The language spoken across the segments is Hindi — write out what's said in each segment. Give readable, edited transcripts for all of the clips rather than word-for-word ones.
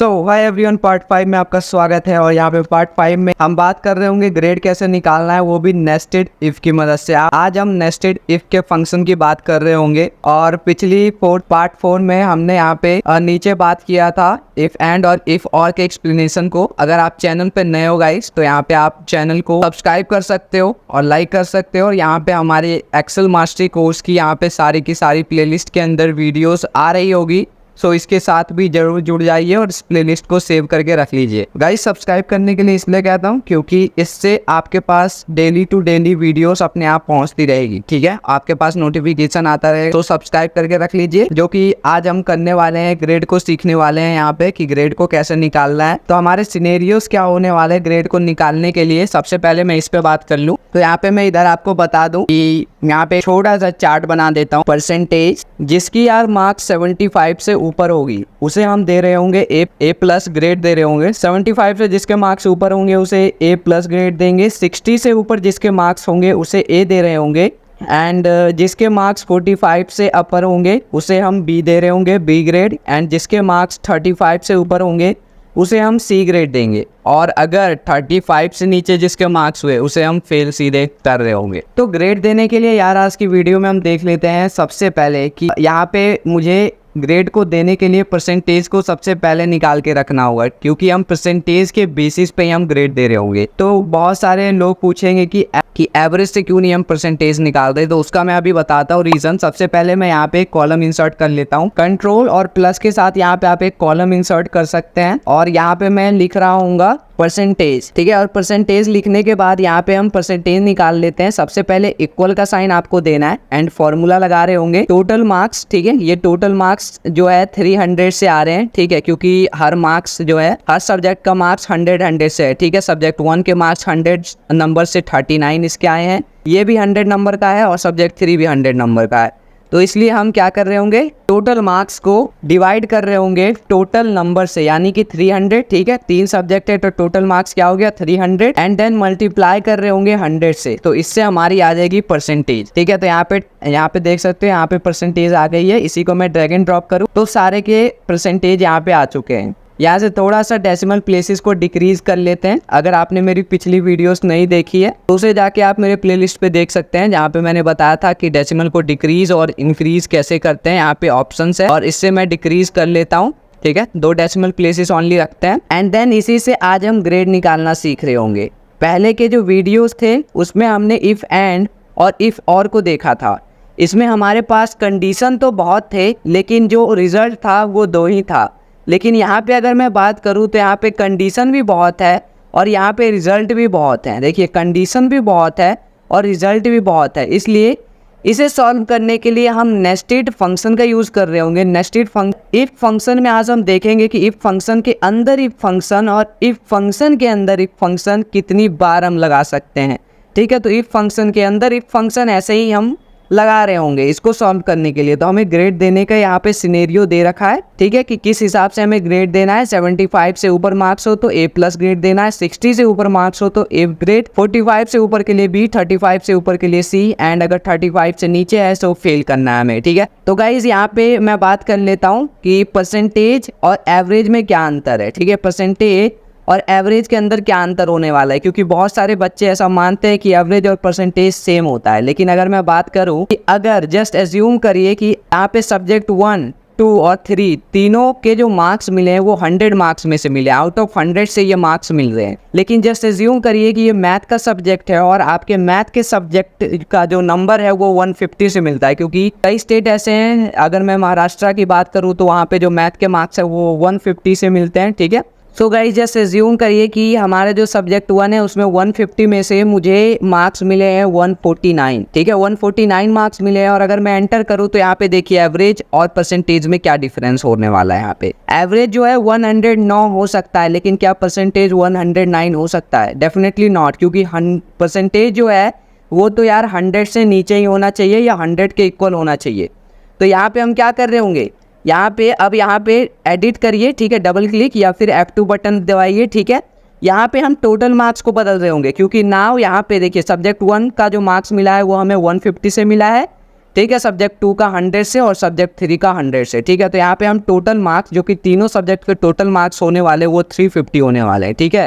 सो हाय एवरीवन, पार्ट 5 में आपका स्वागत है। और यहाँ पे पार्ट 5 में हम बात कर रहे होंगे ग्रेड कैसे निकालना है, वो भी नेस्टेड इफ की मदद से। आज हम नेस्टेड इफ के फंक्शन की बात कर रहे होंगे। और पिछली पार्ट 4 में हमने यहाँ पे नीचे बात किया था इफ एंड और इफ और के एक्सप्लेनेशन को। अगर आप चैनल पे नए हो गाइस तो यहाँ पे आप चैनल को सब्सक्राइब कर सकते हो और लाइक कर सकते हो। और यहाँ पे हमारे एक्सेल मास्टरी कोर्स की यहाँ पे सारी की सारी प्लेलिस्ट के अंदर वीडियोस आ रही होगी। सो इसके साथ भी जरूर जुड़ जाइए और इस प्लेलिस्ट को सेव करके रख लीजिए। गाइस सब्सक्राइब करने के लिए इसलिए कहता हूँ क्योंकि इससे आपके पास डेली टू डेली वीडियोस अपने आप पहुंचती रहेगी। ठीक है, आपके पास नोटिफिकेशन आता रहे तो सब्सक्राइब करके रख लीजिए। जो कि आज हम करने वाले हैं, ग्रेड को सीखने वाले हैं यहाँ पे कि ग्रेड को कैसे निकालना है। तो हमारे सिनेरियोस क्या होने वाले हैं ग्रेड को निकालने के लिए। सबसे पहले मैं इस पे बात कर लूँ तो यहाँ पे मैं इधर आपको बता दूं कि यहाँ पे छोटा सा चार्ट बना देता हूँ। परसेंटेज जिसकी यार मार्क्स 75 से ऊपर होगी उसे हम दे रहे होंगे ए प्लस ग्रेड दे रहे होंगे। 75 से जिसके मार्क्स ऊपर होंगे उसे ए प्लस ग्रेड देंगे। 60 से ऊपर जिसके मार्क्स होंगे उसे ए दे रहे होंगे। एंड जिसके मार्क्स 45 से अपर होंगे उसे हम बी दे रहे होंगे, बी ग्रेड। एंड जिसके मार्क्स 35 से ऊपर होंगे उसे हम सी ग्रेड देंगे। और अगर 35 से नीचे जिसके मार्क्स हुए उसे हम फेल सीधे कर रहे होंगे। तो ग्रेड देने के लिए यार आज की वीडियो में हम देख लेते हैं सबसे पहले कि यहाँ पे मुझे ग्रेड को देने के लिए परसेंटेज को सबसे पहले निकाल के रखना होगा, क्योंकि हम परसेंटेज के बेसिस पे ही हम ग्रेड दे रहे होंगे। तो बहुत सारे लोग पूछेंगे कि एवरेज से क्यों नहीं हम परसेंटेज निकाल रहे, तो उसका मैं अभी बताता हूँ रीजन। सबसे पहले मैं यहाँ पे एक कॉलम इंसर्ट कर लेता हूँ। कंट्रोल और प्लस के साथ यहाँ पे आप एक कॉलम इंसर्ट कर सकते हैं। और यहाँ पे मैं लिख रहा हूँ परसेंटेज, ठीक है। और परसेंटेज लिखने के बाद यहाँ पे हम परसेंटेज निकाल लेते हैं। सबसे पहले इक्वल का साइन आपको देना है एंड फॉर्मूला लगा रहे होंगे टोटल मार्क्स, ठीक है। ये टोटल मार्क्स जो है 300 से आ रहे हैं, ठीक है, क्योंकि हर मार्क्स जो है हर सब्जेक्ट का मार्क्स 100 से है, ठीक है। सब्जेक्ट 1 के मार्क्स 100 नंबर से 39 इसके आए हैं, ये भी 100 नंबर का है और सब्जेक्ट 3 भी 100 नंबर का है। तो इसलिए हम क्या कर रहे होंगे, टोटल मार्क्स को डिवाइड कर रहे होंगे टोटल नंबर से, यानी कि 300, ठीक है। 3 सब्जेक्ट है तो टोटल मार्क्स क्या हो गया 300 एंड देन मल्टीप्लाई कर रहे होंगे 100 से। तो इससे हमारी आ जाएगी परसेंटेज, ठीक है। तो यहाँ पे देख सकते हो यहाँ पे परसेंटेज आ गई है। इसी को मैं ड्रैग एंड ड्रॉप करूँ तो सारे के परसेंटेज यहाँ पे आ चुके हैं। यहाँ से थोड़ा सा डेसिमल प्लेसेस को डिक्रीज कर लेते हैं। अगर आपने मेरी पिछली वीडियोस नहीं देखी है तो उसे जाके आप मेरे प्लेलिस्ट पे देख सकते हैं, जहाँ पे मैंने बताया था कि डेसिमल को डिक्रीज और इंक्रीज कैसे करते हैं। यहाँ पे ऑप्शंस है और इससे मैं डिक्रीज कर लेता हूँ, ठीक है। 2 डेसिमल प्लेसेस ओनली रखते हैं एंड देन इसी से आज हम ग्रेड निकालना सीख रहे होंगे। पहले के जो वीडियोज थे उसमें हमने इफ एंड और इफ और को देखा था। इसमें हमारे पास कंडीशन तो बहुत थे लेकिन जो रिजल्ट था वो 2 ही था। लेकिन यहाँ पे अगर मैं बात करूँ तो यहाँ पे कंडीशन भी बहुत है और यहाँ पे रिजल्ट भी बहुत है। देखिए कंडीशन भी बहुत है और रिजल्ट भी बहुत है, इसलिए इसे सॉल्व करने के लिए हम नेस्टेड फंक्शन का यूज़ कर रहे होंगे। नेस्टेड इफ फंक्शन में आज हम देखेंगे कि इफ फंक्शन के अंदर इफ फंक्शन और इफ फंक्शन के अंदर इफ फंक्शन कितनी बार हम लगा सकते हैं, ठीक है। तो इफ फंक्शन के अंदर इफ फंक्शन ऐसे ही हम लगा रहे होंगे इसको सॉल्व करने के लिए। तो हमें ग्रेड देने का यहाँ पे सिनेरियो दे रखा है, ठीक है, कि किस हिसाब से हमें ग्रेड देना है। 75 से ऊपर मार्क्स हो तो ए प्लस ग्रेड देना है, 60 से ऊपर मार्क्स हो तो ए ग्रेड, 45 से ऊपर के लिए बी, 35 से ऊपर के लिए सी एंड अगर 35 से नीचे है तो फेल करना है हमें, ठीक है। तो गाइज यहाँ पे मैं बात कर लेता हूँ कि परसेंटेज और एवरेज में क्या अंतर है, ठीक है। परसेंटेज और एवरेज के अंदर क्या अंतर होने वाला है, क्योंकि बहुत सारे बच्चे ऐसा मानते हैं कि एवरेज और परसेंटेज सेम होता है। लेकिन अगर मैं बात करूं कि अगर जस्ट एज्यूम करिए कि यहाँ पे सब्जेक्ट 1, 2 और 3 तीनों के जो मार्क्स मिले हैं वो 100 मार्क्स में से मिले, आउट ऑफ 100 से ये मार्क्स मिल रहे हैं। लेकिन जस्ट एज्यूम करिए कि ये मैथ का सब्जेक्ट है और आपके मैथ के सब्जेक्ट का जो नंबर है वो 150 से मिलता है, क्योंकि कई स्टेट ऐसे हैं, अगर मैं महाराष्ट्र की बात करूँ तो वहाँ पे जो मैथ के मार्क्स है वो 150 से मिलते हैं, ठीक है। सो गाइस जस्ट एज्यूम करिए कि हमारे जो सब्जेक्ट 1 है उसमें 150 में से मुझे मार्क्स मिले हैं 149, ठीक है। 149 मार्क्स मिले हैं और अगर मैं एंटर करूं तो यहाँ पे देखिए एवरेज और परसेंटेज में क्या डिफरेंस होने वाला है। यहाँ पे एवरेज जो है 109 हो सकता है, लेकिन क्या परसेंटेज 109 हो सकता है? डेफिनेटली नॉट, क्योंकि परसेंटेज जो है वो तो यार 100 से नीचे ही होना चाहिए या 100 के इक्वल होना चाहिए। तो यहाँ पे हम क्या कर रहे होंगे, यहाँ पे एडिट करिए, ठीक है, डबल क्लिक या फिर F2 बटन दबाइए, ठीक है। यहाँ पे हम टोटल मार्क्स को बदल रहे होंगे, क्योंकि नाउ यहाँ पे देखिए सब्जेक्ट 1 का जो मार्क्स मिला है वो हमें 150 से मिला है, ठीक है, सब्जेक्ट 2 का 100 से और सब्जेक्ट 3 का 100 से। ठीक है, तो यहाँ पे हम टोटल मार्क्स जो कि तीनों सब्जेक्ट के टोटल मार्क्स होने वाले वो 350 होने वाले हैं। ठीक है,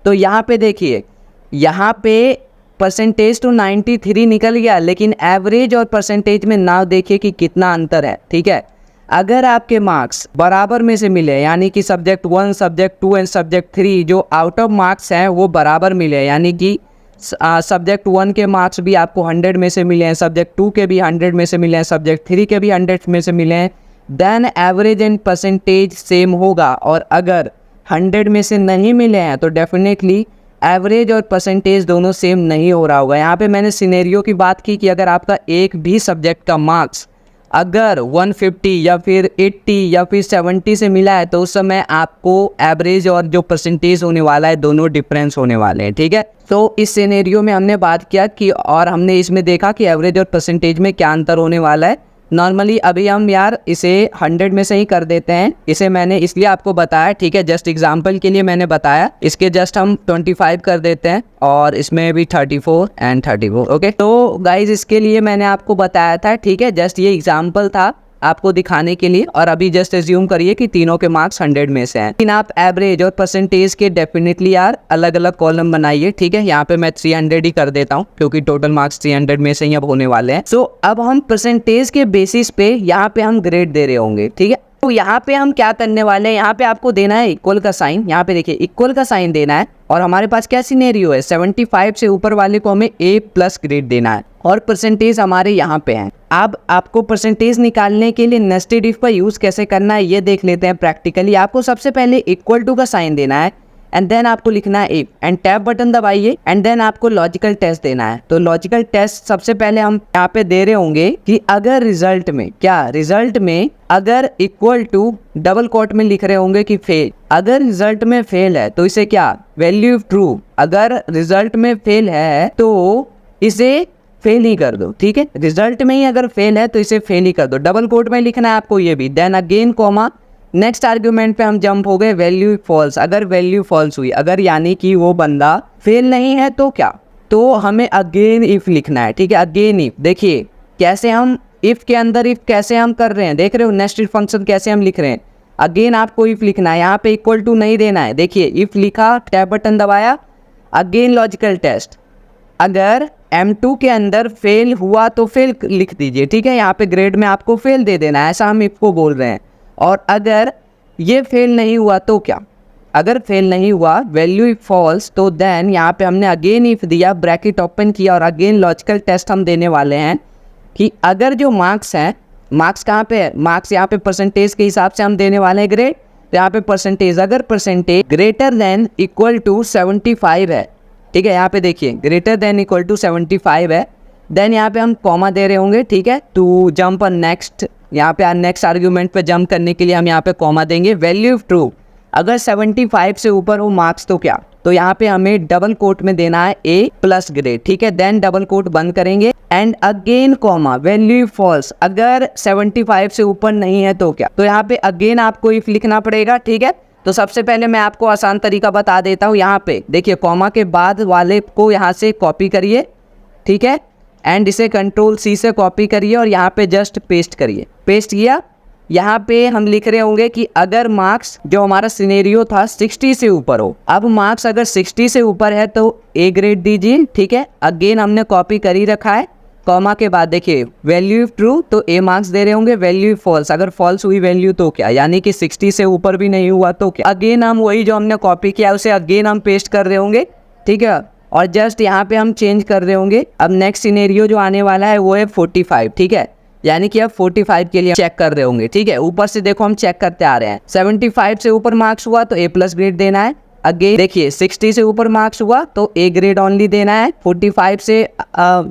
तो यहाँ पे देखिए, यहाँ पे परसेंटेज तो 93 निकल गया, लेकिन एवरेज और परसेंटेज में ना देखिए कि कितना अंतर है। ठीक है, अगर आपके मार्क्स बराबर में से मिले, यानी कि सब्जेक्ट 1, सब्जेक्ट 2 एंड सब्जेक्ट 3 जो आउट ऑफ मार्क्स हैं वो बराबर मिले, यानी कि सब्जेक्ट 1 के मार्क्स भी आपको 100 में से मिले हैं, सब्जेक्ट 2 के भी 100 में से मिले हैं, सब्जेक्ट 3 के भी 100 में से मिले हैं, then average and percentage same होगा। और अगर 100 में से नहीं मिले हैं तो डेफिनेटली एवरेज और परसेंटेज दोनों सेम नहीं हो रहा होगा। यहाँ पे मैंने सिनेरियो की बात की कि अगर आपका एक भी सब्जेक्ट का मार्क्स अगर 150 या फिर 80 या फिर 70 से मिला है तो उस समय आपको एवरेज और जो परसेंटेज होने वाला है दोनों डिफरेंस होने वाले हैं। ठीक है, तो इस सिनेरियो में हमने बात किया कि और हमने इसमें देखा कि एवरेज और परसेंटेज में क्या अंतर होने वाला है। नॉर्मली अभी हम यार इसे 100 में से ही कर देते हैं, इसे मैंने इसलिए आपको बताया। ठीक है, जस्ट एग्जांपल के लिए मैंने बताया, इसके जस्ट हम 25 कर देते हैं और इसमें भी 34 एंड 34। ओके, तो गाइज इसके लिए मैंने आपको बताया था। ठीक है, जस्ट ये एग्जांपल था आपको दिखाने के लिए। और अभी जस्ट एज्यूम करिए कि तीनों के मार्क्स 100 में से हैं, लेकिन आप एवरेज और परसेंटेज के डेफिनेटली यार अलग अलग कॉलम बनाइए। ठीक है, यहाँ पे मैं 300 ही कर देता हूँ क्योंकि टोटल मार्क्स 300 में से ही अब होने वाले हैं। सो अब हम परसेंटेज के बेसिस पे यहाँ पे हम ग्रेड दे रहे होंगे। ठीक है, तो यहाँ पे हम क्या करने वाले हैं, यहाँ पे आपको देना है इक्वल का साइन। यहाँ पे देखिए इक्वल का साइन देना है और हमारे पास क्या सिनेरियो है, 75 से ऊपर वाले को हमें A+ ग्रेड देना है और परसेंटेज हमारे यहाँ पे हैं। अब आपको परसेंटेज निकालने के लिए नेस्टेड इफ का यूज कैसे करना है ये देख लेते हैं प्रैक्टिकली। आपको सबसे पहले इक्वल टू का साइन देना है एंड देन आपको लिखना है इफ एंड टैब बटन दबाइए एंड देन आपको लॉजिकल टेस्ट देना है। तो लॉजिकल टेस्ट सबसे पहले हम यहाँ पे दे रहे होंगे कि अगर रिजल्ट में रिजल्ट में अगर इक्वल टू डबल कोट में लिख रहे होंगे कि फेल, अगर रिजल्ट में फेल है तो इसे क्या वैल्यू ट्रू, अगर रिजल्ट में फेल है तो इसे फेल ही कर दो। ठीक है, रिजल्ट में ही अगर फेल है तो इसे फेल ही कर दो। डबल कोट में लिखना है आपको ये भी, then again comma, next argument पे हम जंप हो गए वैल्यू फॉल्स। अगर वैल्यू फॉल्स हुई, अगर यानी कि वो बंदा फेल नहीं है तो क्या, तो हमें अगेन इफ लिखना है। ठीक है, अगेन इफ। देखिए कैसे हम इफ के अंदर इफ कैसे हम कर रहे हैं, देख रहे हो नेस्टेड फंक्शन कैसे हम लिख रहे हैं। अगेन आपको इफ लिखना है, यहाँ पे इक्वल टू नहीं देना है। देखिए इफ लिखा, टैब बटन दबाया, अगेन लॉजिकल टेस्ट। अगर M2 के अंदर फेल हुआ तो फेल लिख दीजिए। ठीक है, यहाँ पे ग्रेड में आपको फेल दे देना है, ऐसा हम इफ को बोल रहे हैं। और अगर ये फेल नहीं हुआ तो क्या, अगर फेल नहीं हुआ वैल्यू इफ फॉल्स, तो देन यहाँ पे हमने अगेन इफ दिया, ब्रैकेट ओपन किया और अगेन लॉजिकल टेस्ट हम देने वाले हैं कि अगर जो मार्क्स हैं, मार्क्स कहाँ पे है, मार्क्स यहाँ पे परसेंटेज के हिसाब से हम देने वाले हैं ग्रेड। तो यहाँ पे परसेंटेज, अगर percentage greater than equal to 75 है, ठीक है, यहाँ पे देखिए ग्रेटर देन इक्वल टू 75 है, देन यहाँ पे हम कॉमा दे रहे होंगे। ठीक है, टू जंप ऑन नेक्स्ट, यहाँ पे नेक्स्ट आर्ग्यूमेंट पे जंप करने के लिए हम यहाँ पे कॉमा देंगे। वैल्यू ट्रू, अगर 75 से ऊपर हो मार्क्स तो क्या, तो यहाँ पे हमें डबल कोट में देना है A+ ग्रेड। ठीक है, देन डबल कोट बंद करेंगे and again comma, value false, अगर 75 से ऊपर नहीं है तो क्या, तो यहाँ पे अगेन आपको इफ लिखना पड़ेगा। ठीक है, तो सबसे पहले मैं आपको आसान तरीका बता देता हूँ। यहाँ पे देखिए कॉमा के बाद वाले को यहाँ से कॉपी करिए। ठीक है, एंड इसे Ctrl+C से कॉपी करिए और यहाँ पे जस्ट पेस्ट करिए। पेस्ट किया, यहाँ पे हम लिख रहे होंगे कि अगर मार्क्स जो हमारा सिनेरियो था 60 से ऊपर हो, अब मार्क्स अगर 60 से ऊपर है तो A ग्रेड दीजिए। ठीक है, अगेन हमने कॉपी कर ही रखा है, कॉमा के बाद देखिए वैल्यू ट्रू तो A मार्क्स दे रहे होंगे, वैल्यू फॉल्स, अगर फॉल्स हुई वैल्यू तो क्या, यानी कि 60 से ऊपर भी नहीं हुआ तो क्या, अगेन हम वही जो हमने कॉपी किया उसे अगेन हम पेस्ट कर रहे होंगे। ठीक है, और जस्ट यहाँ पे हम चेंज कर रहे होंगे। अब नेक्स्ट सिनेरियो जो आने वाला है वो है 45। ठीक है, यानी कि अब 45 के लिए चेक कर रहे होंगे। ठीक है, ऊपर से देखो हम चेक करते आ रहे हैं, 75 से ऊपर मार्क्स हुआ तो A+ ग्रेड देना है। अगेन देखिए 60 से ऊपर मार्क्स हुआ तो A ग्रेड ओनली देना है। 45 से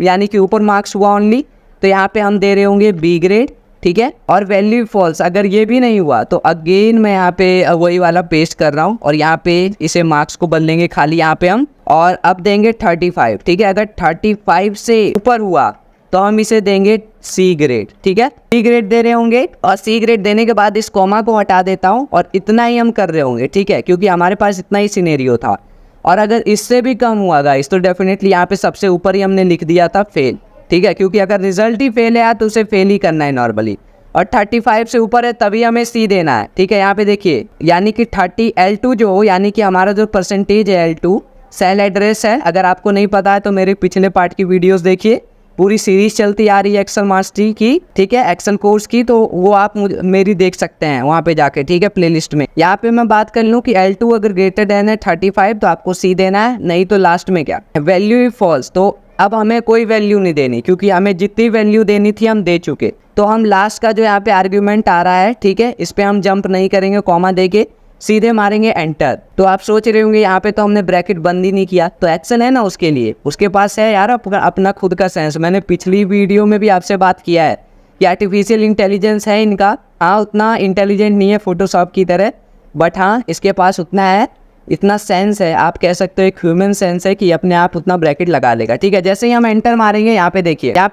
यानी कि ऊपर मार्क्स हुआ ओनली तो यहाँ पे हम दे रहे होंगे B ग्रेड। ठीक है, और वैल्यू फॉल्स, अगर ये भी नहीं हुआ तो अगेन मैं यहाँ पे वही वाला पेस्ट कर रहा हूँ और यहाँ पे इसे मार्क्स को बदलेंगे खाली यहाँ पे हम, और अब देंगे 35। ठीक है, अगर 35 से ऊपर हुआ तो हम इसे देंगे C ग्रेड। ठीक है, C ग्रेड दे रहे होंगे और C ग्रेड देने के बाद इस कॉमा को हटा देता हूँ और इतना ही हम कर रहे होंगे। ठीक है, क्योंकि हमारे पास इतना ही सिनेरियो था और अगर इससे भी कम हुआ गाइस तो डेफिनेटली यहाँ पे सबसे ऊपर ही हमने लिख दिया था फेल। ठीक है, क्योंकि अगर रिजल्ट ही फेल है तो उसे फेल ही करना है नॉर्मली। और 35 से ऊपर है तभी हमें सी देना है। ठीक है, यहाँ पे देखिए यानी कि 30 L2 जो हो, यानी कि हमारा जो परसेंटेज है L2 सेल एड्रेस है। अगर आपको नहीं पता है तो मेरे पिछले पार्ट की वीडियोस देखिए, पूरी सीरीज चलती आ रही है एक्सेल मास्टरी की, ठीक है, एक्सेल कोर्स की, तो वो आप मेरी देख सकते हैं वहाँ पे जाके, ठीक है, प्लेलिस्ट में। यहाँ पे मैं बात कर लूँ कि L2 अगर ग्रेटर देन है 35 तो आपको सी देना है, नहीं तो लास्ट में क्या वैल्यू इफ फॉल्स, तो अब हमें कोई वैल्यू नहीं देनी क्योंकि हमें जितनी वैल्यू देनी थी हम दे चुके। तो हम लास्ट का जो यहाँ पे आर्ग्यूमेंट आ रहा है, ठीक है, इस पे हम जंप नहीं करेंगे, कॉमा देके सीधे मारेंगे एंटर। तो आप सोच रहे होंगे यहाँ पे तो हमने ब्रैकेट बंद ही नहीं किया, तो एक्सेल है ना उसके लिए, उसके पास है यार अपना खुद का सेंस। मैंने पिछली वीडियो में भी आपसे बात किया है कि आर्टिफिशियल इंटेलिजेंस है इनका, हाँ उतना इंटेलिजेंट नहीं है फोटोशॉप की तरह, बट हाँ इसके पास उतना है, इतना सेंस है, आप कह सकते हो एक ह्यूमन सेंस है कि अपने आप उतना ब्रैकेट लगा लेगा। ठीक है, जैसे ही हम एंटर मारेंगे यहाँ पे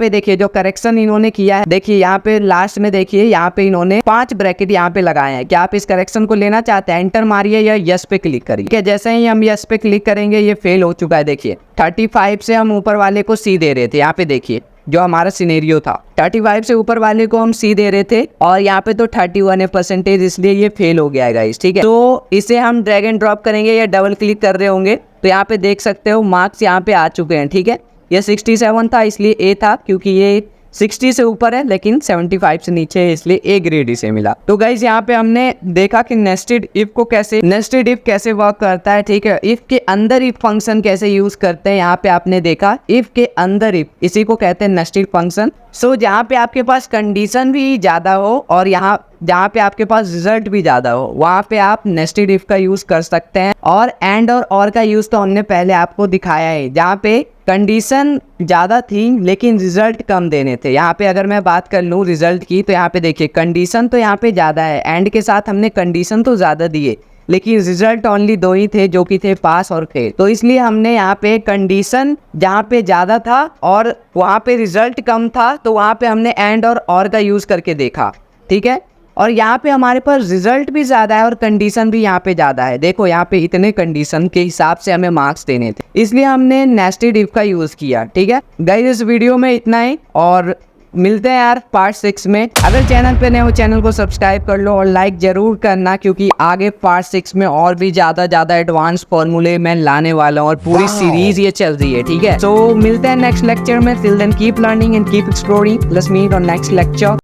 देखिए जो करेक्शन इन्होंने किया है, देखिए यहाँ पे लास्ट में देखिए यहाँ पे इन्होंने 5 ब्रैकेट यहाँ पे लगाए हैं। क्या आप इस करेक्शन को लेना चाहते हैं? एंटर मारिए या यस पे क्लिक करिए। ठीक है, जैसे ही हम यस पे क्लिक करेंगे ये फेल हो चुका है। देखिए 35 से हम ऊपर वाले को सी दे रहे थे, यहाँ पे देखिए जो हमारा सिनेरियो था 35 से ऊपर वाले को हम सी दे रहे थे और यहाँ पे तो 31 है परसेंटेज, इसलिए ये फेल हो गया है गाइस। ठीक है, तो इसे हम ड्रैग एंड ड्रॉप करेंगे या डबल क्लिक कर रहे होंगे तो यहाँ पे देख सकते हो मार्क्स यहाँ पे आ चुके हैं। ठीक है, ये 67 था इसलिए ए था, क्योंकि ये 60 से ऊपर है लेकिन 75 से नीचे है इसलिए ए ग्रेड इसे मिला। तो गाइज यहाँ पे हमने देखा कि नेस्टेड इफ कैसे वर्क करता है। ठीक है, इफ के अंदर इफ फंक्शन कैसे यूज करते हैं, यहाँ पे आपने देखा इफ के अंदर इफ, इसी को कहते हैं नेस्टेड फंक्शन। सो जहाँ पे आपके पास कंडीशन भी ज्यादा हो और यहाँ जहाँ पे आपके पास रिजल्ट भी ज्यादा हो, वहाँ पे आप नेस्टेड इफ का यूज कर सकते हैं। और एंड और का यूज तो हमने पहले आपको दिखाया है, जहाँ पे कंडीशन ज़्यादा थी लेकिन रिजल्ट कम देने थे। यहाँ पे अगर मैं बात कर लूँ रिजल्ट की, तो यहाँ पे देखिए कंडीशन तो यहाँ पे ज़्यादा है, एंड के साथ हमने कंडीशन तो ज़्यादा दिए लेकिन रिजल्ट ओनली 2 ही थे जो कि थे पास और फेल। तो इसलिए हमने यहाँ पे कंडीशन जहाँ पे ज़्यादा था और वहाँ पे रिजल्ट कम था, तो वहाँ पे हमने एंड और का यूज़ करके देखा। ठीक है, और यहाँ पे हमारे पास रिजल्ट भी ज़्यादा है और कंडीशन भी यहाँ पे ज़्यादा है। देखो यहाँ पे इतने कंडीशन के हिसाब से हमें मार्क्स देने थे, इसलिए हमने नेस्टेड इफ का यूज़ किया। ठीक है गाइस, इस वीडियो में इतना ही और मिलते हैं यार पार्ट 6 में। अगर चैनल पे नए हो चैनल को सब्सक्राइब कर लो और लाइक जरूर करना, क्योंकि आगे पार्ट 6 में और भी ज़्यादा एडवांस फॉर्मूले मैं लाने वाला हूँ और पूरी सीरीज ये चल रही है। ठीक है, तो मिलते हैं नेक्स्ट लेक्चर में। Till then keep learning and keep exploring. Let's meet on next lecture.